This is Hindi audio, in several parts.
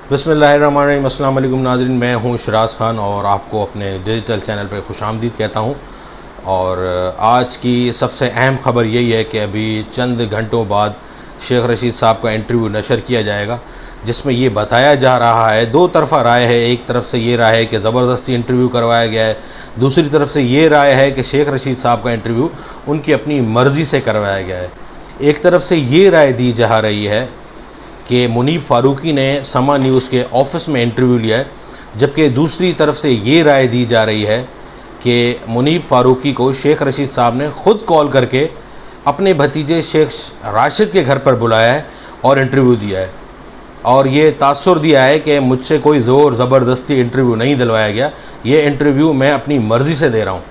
बिस्मिल्लाहिर्रहमानिर्रहीम। अस्सलाम वालेकुम नाज़रीन, मैं हूं शराज ख़ान और आपको अपने डिजिटल चैनल पर खुशामदीद कहता हूं। और आज की सबसे अहम ख़बर यही है कि अभी चंद घंटों बाद शेख रशीद साहब का इंटरव्यू नशर किया जाएगा, जिसमें ये बताया जा रहा है, दो तरफ़ा राय है। एक तरफ से ये राय है कि ज़बरदस्ती इंटरव्यू करवाया गया है, दूसरी तरफ से ये राय है कि शेख रशीद साहब का इंटरव्यू उनकी अपनी मर्ज़ी से करवाया गया है। एक तरफ से ये राय दी जा रही है कि मुनीब फ़ारूकी ने समा न्यूज़ के ऑफ़िस में इंटरव्यू लिया है, जबकि दूसरी तरफ से ये राय दी जा रही है कि मुनीब फ़ारूकी को शेख रशीद साहब ने ख़ुद कॉल करके अपने भतीजे शेख राशिद के घर पर बुलाया है और इंटरव्यू दिया है। और ये तासुर दिया है कि मुझसे कोई ज़ोर ज़बरदस्ती इंटरव्यू नहीं दिलवाया गया, ये इंटरव्यू मैं अपनी मर्ज़ी से दे रहा हूँ।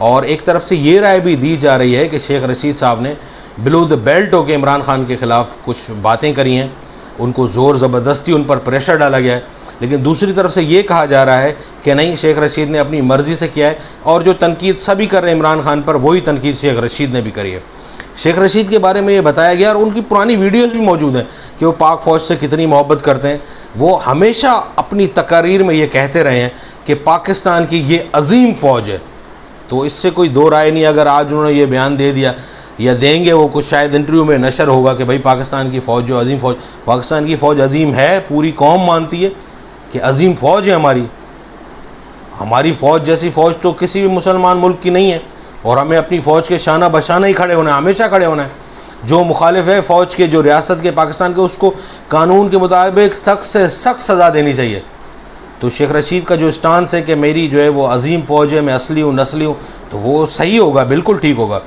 और एक तरफ से ये राय भी दी जा रही है कि शेख रशीद साहब ने बिलो द बेल्ट होकर इमरान खान के ख़िलाफ़ कुछ बातें करी हैं, उनको ज़ोर ज़बरदस्ती उन पर प्रेशर डाला गया है। लेकिन दूसरी तरफ से ये कहा जा रहा है कि नहीं, शेख रशीद ने अपनी मर्ज़ी से किया है और जो तनकीद सभी कर रहे हैं इमरान खान पर, वही तनकीद शेख रशीद ने भी करी है। शेख रशीद के बारे में ये बताया गया और उनकी पुरानी वीडियोज़ भी मौजूद हैं कि वो पाक फ़ौज से कितनी मोहब्बत करते हैं। वो हमेशा अपनी तकारीर में ये कहते रहे हैं कि पाकिस्तान की ये अज़ीम फ़ौज है। तो इससे कोई दो राय नहीं। अगर आज उन्होंने ये बयान दे दिया या देंगे, वो कुछ शायद इंटरव्यू में नशर होगा कि भाई पाकिस्तान की फ़ौज जो अज़ीम फ़ौज, पाकिस्तान की फ़ौज अज़ीम है, पूरी कौम मानती है कि अज़ीम फ़ौज है हमारी फ़ौज जैसी फ़ौज तो किसी भी मुसलमान मुल्क की नहीं है। और हमें अपनी फ़ौज के शाना बशाना ही खड़े होना है, हमेशा खड़े होना है। जो मुखालिफ है फ़ौज के, जो रियासत के पाकिस्तान के, उसको कानून के मुताबिक सख्त से सख्त सज़ा देनी चाहिए। तो शेख रशीद का जो स्टांस है कि मेरी जो है वो अज़ीम फ़ौज है, मैं असली हूँ, नस्ली हूँ, तो वो सही होगा, बिल्कुल ठीक होगा।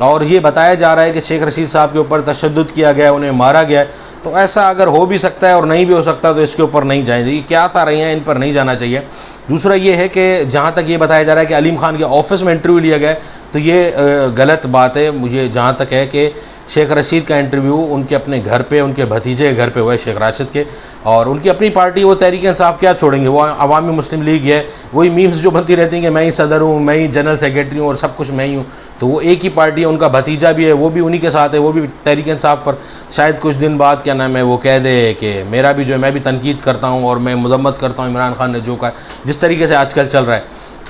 और ये बताया जा रहा है कि शेख रशीद साहब के ऊपर तशद्दुद किया गया है, उन्हें मारा गया है। तो ऐसा अगर हो भी सकता है और नहीं भी हो सकता, तो इसके ऊपर नहीं जाएंगे। क्या था रही हैं, इन पर नहीं जाना चाहिए। दूसरा ये है कि जहाँ तक ये बताया जा रहा है कि अलीम खान के ऑफ़िस में इंटरव्यू लिया गया है, तो ये गलत बात है। मुझे जहाँ तक है कि शेख रशीद का इंटरव्यू उनके अपने घर पे, उनके भतीजे के घर पे हुआ है, शेख राशिद के। और उनकी अपनी पार्टी, वो तहरीक इंसाफ क्या छोड़ेंगे, वो अवामी मुस्लिम लीग है। वही मीम्स जो बनती रहती हैं कि मैं ही सदर हूँ, मैं ही जनरल सेक्रेटरी हूँ और सब कुछ मैं ही हूँ। तो वो एक ही पार्टी है, उनका भतीजा भी है, वो भी उन्हीं के साथ है, वो भी तहरीक इंसाफ पर। शायद कुछ दिन बाद क्या नाम है वो कह दे कि मेरा भी जो है, मैं भी तनकीद करता हूँ और मैं मजम्मत करता हूँ इमरान खान ने जो कहा, जिस तरीके से आजकल चल रहा है।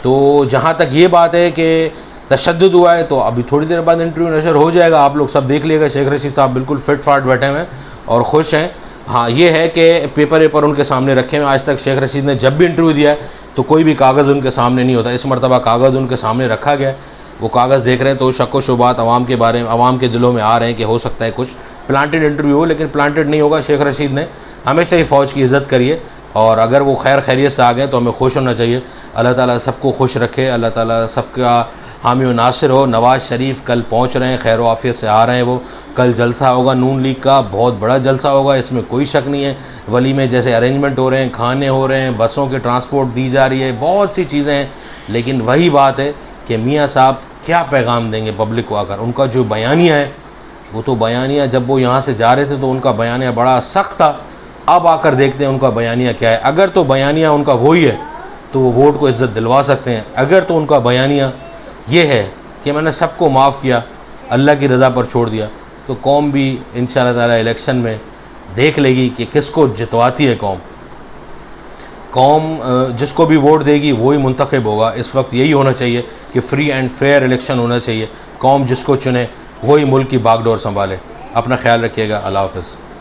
तो जहाँ तक ये बात है कि तशद्दुद हुआ है, तो अभी थोड़ी देर बाद इंटरव्यू नशर हो जाएगा, आप लोग सब देख लीजिएगा। शेख रशीद साहब बिल्कुल फिट फाट बैठे हुए हैं और ख़ुश हैं। हाँ, ये है कि पेपर उनके सामने रखे हुए। आज तक शेख रशीद ने जब भी इंटरव्यू दिया है तो कोई भी कागज़ उनके सामने नहीं होता। इस मरतबा कागज़ उनके सामने रखा गया, वो कागज़ देख रहे हैं। तो शक व शुबात अवाम के बारे में, अवाम के दिलों में आ रहे हैं कि हो सकता है कुछ प्लांटेड इंटरव्यू हो, लेकिन प्लांटेड नहीं होगा। शेख रशीद ने हमेशा ही फ़ौज की इज़्ज़त करी है और अगर वो खैर खैरियत से आ गए तो हमें खुश होना चाहिए। अल्लाह ताला सबको खुश रखे, अल्लाह ताला सबका हामी व नासिर हो। नवाज़ शरीफ कल पहुँच रहे हैं, खैर व आफियत से आ रहे हैं। वो कल जलसा होगा नून लीग का, बहुत बड़ा जलसा होगा, इसमें कोई शक नहीं है। वली में जैसे अरेंजमेंट हो रहे हैं, खाने हो रहे हैं, बसों के ट्रांसपोर्ट दी जा रही है, बहुत सी चीज़ें हैं। लेकिन वही बात है कि मियाँ साहब क्या पैगाम देंगे पब्लिक को आकर। उनका जो बयानिया है, वो तो बयानिया जब वो यहाँ से जा रहे थे तो उनका बयानिया बड़ा सख्त था। अब आकर देखते हैं उनका बयानिया क्या है। अगर तो बयानिया उनका वही है तो वो वोट को इज़्ज़त दिलवा सकते हैं। अगर तो उनका बयानिया ये है कि मैंने सबको माफ़ किया, अल्लाह की रज़ा पर छोड़ दिया, तो कौम भी इंशाअल्लाह ताला इलेक्शन में देख लेगी कि किसको जितवाती है कौम। जिसको भी वोट देगी वही मुंतखब होगा। इस वक्त यही होना चाहिए कि फ्री एंड फेयर इलेक्शन होना चाहिए। कौम जिसको चुने वही मुल्क की बागडोर संभाले। अपना ख्याल रखिएगा। अल्लाह हाफ़िज़।